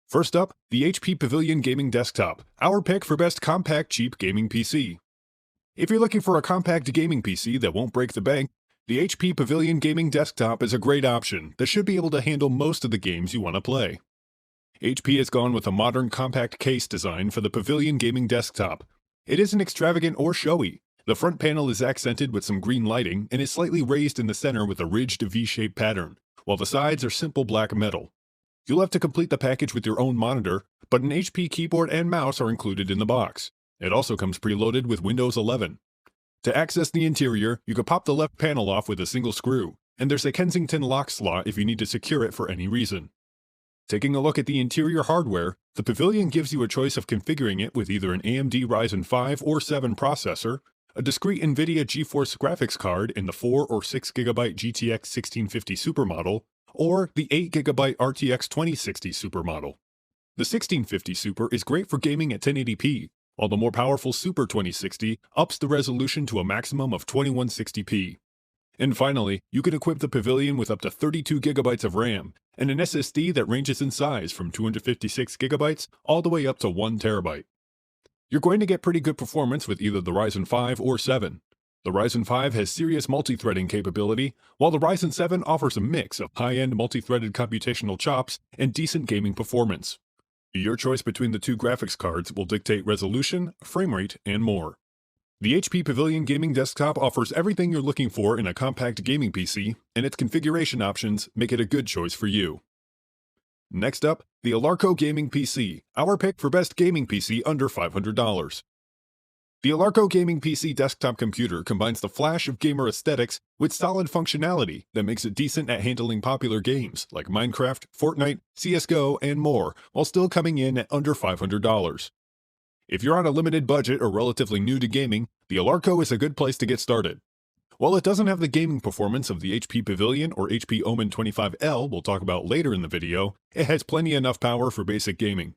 First up, the HP Pavilion Gaming Desktop, our pick for best compact cheap gaming PC. If you're looking for a compact gaming PC that won't break the bank, the HP Pavilion Gaming Desktop is a great option that should be able to handle most of the games you want to play. HP has gone with a modern compact case design for the Pavilion Gaming Desktop. It isn't extravagant or showy. The front panel is accented with some green lighting and is slightly raised in the center with a ridged V-shaped pattern, while the sides are simple black metal. You'll have to complete the package with your own monitor, but an HP keyboard and mouse are included in the box. It also comes preloaded with Windows 11. To access the interior, you can pop the left panel off with a single screw, and there's a Kensington lock slot if you need to secure it for any reason. Taking a look at the interior hardware, the Pavilion gives you a choice of configuring it with either an AMD Ryzen 5 or 7 processor, a discrete NVIDIA GeForce graphics card in the 4 or 6 GB GTX 1650 Supermodel, or the 8 GB RTX 2060 Supermodel. The 1650 Super is great for gaming at 1080p, while the more powerful Super 2060 ups the resolution to a maximum of 2160p. And finally, you can equip the Pavilion with up to 32 GB of RAM and an SSD that ranges in size from 256 GB all the way up to 1 TB. You're going to get pretty good performance with either the Ryzen 5 or 7. The Ryzen 5 has serious multi-threading capability, while the Ryzen 7 offers a mix of high-end multi-threaded computational chops and decent gaming performance. Your choice between the two graphics cards will dictate resolution, frame rate, and more. The HP Pavilion Gaming Desktop offers everything you're looking for in a compact gaming PC, and its configuration options make it a good choice for you. Next up, the Alarco Gaming PC, our pick for best gaming PC under $500. The Alarco Gaming PC desktop computer combines the flash of gamer aesthetics with solid functionality that makes it decent at handling popular games like Minecraft, Fortnite, CSGO, and more, while still coming in at under $500. If you're on a limited budget or relatively new to gaming, the Alarco is a good place to get started. While it doesn't have the gaming performance of the HP Pavilion or HP Omen 25L we'll talk about later in the video, it has plenty enough power for basic gaming.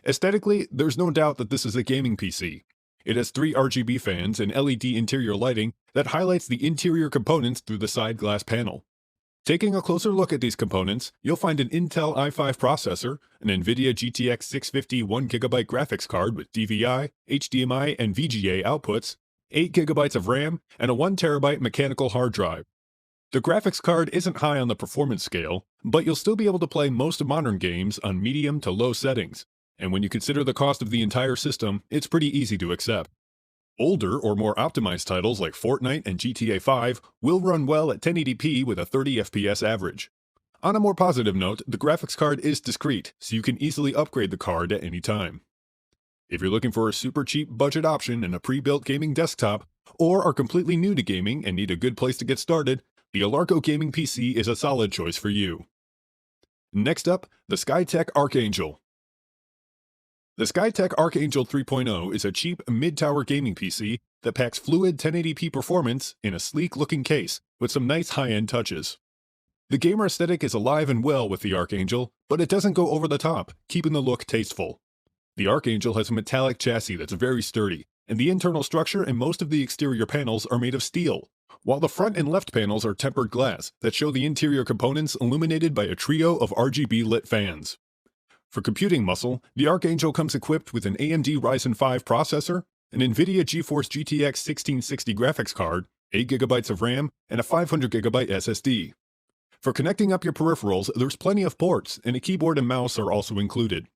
Aesthetically, there's no doubt that this is a gaming PC. It has 3 RGB fans and LED interior lighting that highlights the interior components through the side glass panel. Taking a closer look at these components, you'll find an Intel i5 processor, an NVIDIA GTX 650 1GB graphics card with DVI, HDMI, and VGA outputs, 8GB of RAM, and a 1TB mechanical hard drive. The graphics card isn't high on the performance scale, but you'll still be able to play most modern games on medium to low settings, and when you consider the cost of the entire system, it's pretty easy to accept. Older or more optimized titles like Fortnite and GTA 5 will run well at 1080p with a 30 FPS average. On a more positive note, the graphics card is discrete, so you can easily upgrade the card at any time. If you're looking for a super cheap budget option in a pre-built gaming desktop, or are completely new to gaming and need a good place to get started, the Alarco Gaming PC is a solid choice for you. Next up, the SkyTech Archangel. The SkyTech Archangel 3.0 is a cheap mid-tower gaming PC that packs fluid 1080p performance in a sleek-looking case with some nice high-end touches. The gamer aesthetic is alive and well with the Archangel, but it doesn't go over the top, keeping the look tasteful. The Archangel has a metallic chassis that's very sturdy, and the internal structure and most of the exterior panels are made of steel, while the front and left panels are tempered glass that show the interior components illuminated by a trio of RGB lit fans. For computing muscle, the Archangel comes equipped with an AMD Ryzen 5 processor, an NVIDIA GeForce GTX 1660 graphics card, 8GB of RAM, and a 500GB SSD. For connecting up your peripherals, there's plenty of ports, and a keyboard and mouse are also included.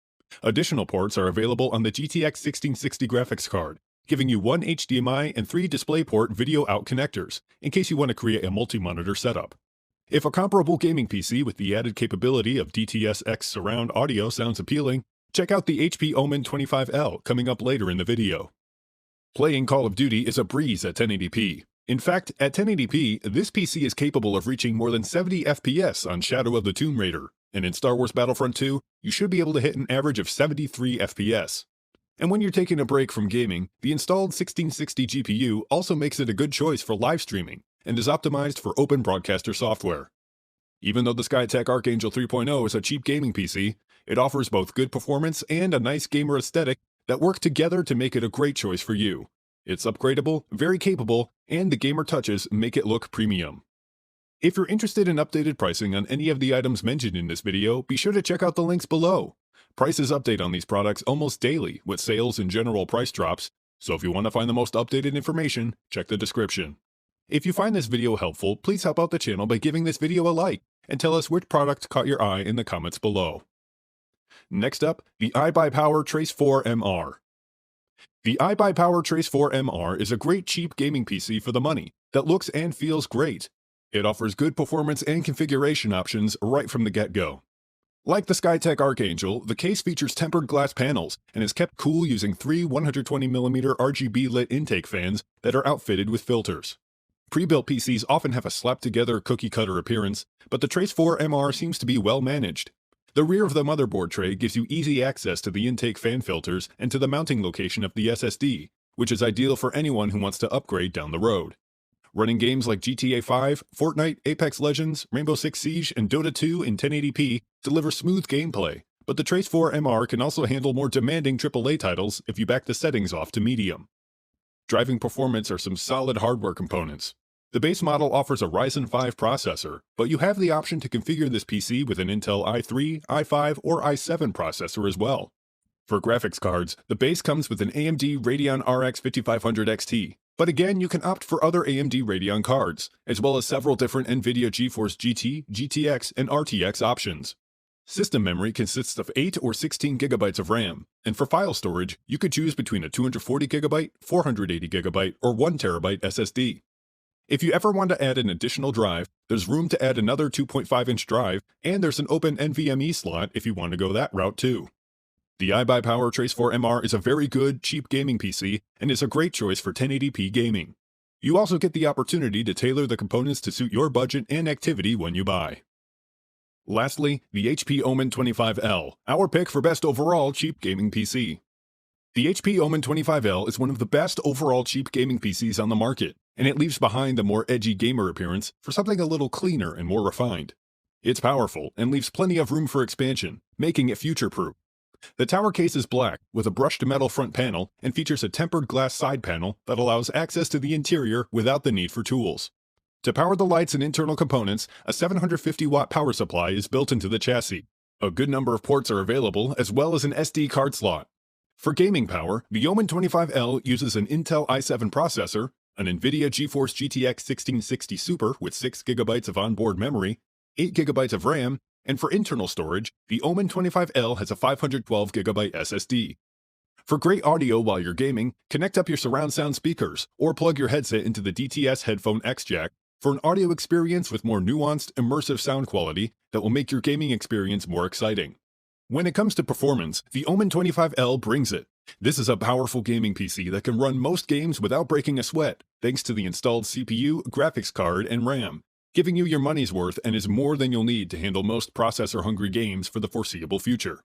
Additional ports are available on the GTX 1660 graphics card, giving you 1 HDMI and 3 DisplayPort video out connectors, in case you want to create a multi-monitor setup. If a comparable gaming PC with the added capability of DTS-X surround audio sounds appealing, check out the HP Omen 25L coming up later in the video. Playing Call of Duty is a breeze at 1080p. In fact, at 1080p, this PC is capable of reaching more than 70 FPS on Shadow of the Tomb Raider, and in Star Wars Battlefront 2, you should be able to hit an average of 73 FPS. And when you're taking a break from gaming, the installed 1660 GPU also makes it a good choice for live streaming, and is optimized for open broadcaster software. Even though the SkyTech Archangel 3.0 is a cheap gaming PC, it offers both good performance and a nice gamer aesthetic that work together to make it a great choice for you. It's upgradable, very capable, and the gamer touches make it look premium. If you're interested in updated pricing on any of the items mentioned in this video, be sure to check out the links below. Prices update on these products almost daily with sales and general price drops, so if you want to find the most updated information, check the description. If you find this video helpful, please help out the channel by giving this video a like and tell us which product caught your eye in the comments below. Next up, the iBUYPOWER Trace 4 MR. The iBUYPOWER Trace 4 MR is a great cheap gaming PC for the money that looks and feels great. It offers good performance and configuration options right from the get-go. Like the SkyTech Archangel, the case features tempered glass panels and is kept cool using three 120mm RGB lit intake fans that are outfitted with filters. Pre-built PCs often have a slapped-together cookie-cutter appearance, but the Trace 4 MR seems to be well managed. The rear of the motherboard tray gives you easy access to the intake fan filters and to the mounting location of the SSD, which is ideal for anyone who wants to upgrade down the road. Running games like GTA 5, Fortnite, Apex Legends, Rainbow Six Siege, and Dota 2 in 1080p deliver smooth gameplay, but the Trace 4 MR can also handle more demanding AAA titles if you back the settings off to medium. Driving performance are some solid hardware components. The base model offers a Ryzen 5 processor, but you have the option to configure this PC with an Intel i3, i5, or i7 processor as well. For graphics cards, the base comes with an AMD Radeon RX 5500 XT, but again you can opt for other AMD Radeon cards, as well as several different NVIDIA GeForce GT, GTX, and RTX options. System memory consists of 8 or 16 GB of RAM, and for file storage, you could choose between a 240 GB, 480 GB, or 1 TB SSD. If you ever want to add an additional drive, there's room to add another 2.5-inch drive, and there's an open NVMe slot if you want to go that route too. The iBUYPOWER Trace 4 MR is a very good, cheap gaming PC and is a great choice for 1080p gaming. You also get the opportunity to tailor the components to suit your budget and activity when you buy. Lastly, the HP Omen 25L, our pick for best overall cheap gaming PC. The HP Omen 25L is one of the best overall cheap gaming PCs on the market, and it leaves behind the more edgy gamer appearance for something a little cleaner and more refined. It's powerful and leaves plenty of room for expansion, making it future-proof. The tower case is black with a brushed metal front panel and features a tempered glass side panel that allows access to the interior without the need for tools. To power the lights and internal components, a 750-watt power supply is built into the chassis. A good number of ports are available, as well as an SD card slot. For gaming power, the Omen 25L uses an Intel i7 processor, an NVIDIA GeForce GTX 1660 Super with 6 GB of onboard memory, 8 GB of RAM, and for internal storage, the Omen 25L has a 512 GB SSD. For great audio while you're gaming, connect up your surround sound speakers or plug your headset into the DTS Headphone X jack for an audio experience with more nuanced, immersive sound quality that will make your gaming experience more exciting. When it comes to performance, the Omen 25L brings it. This is a powerful gaming PC that can run most games without breaking a sweat, thanks to the installed CPU, graphics card, and RAM, giving you your money's worth and is more than you'll need to handle most processor-hungry games for the foreseeable future.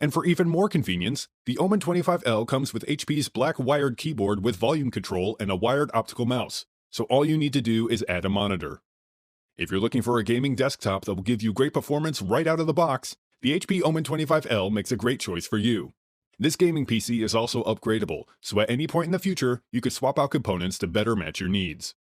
And for even more convenience, the Omen 25L comes with HP's black wired keyboard with volume control and a wired optical mouse, so all you need to do is add a monitor. If you're looking for a gaming desktop that will give you great performance right out of the box, the HP Omen 25L makes a great choice for you. This gaming PC is also upgradable, so at any point in the future, you could swap out components to better match your needs.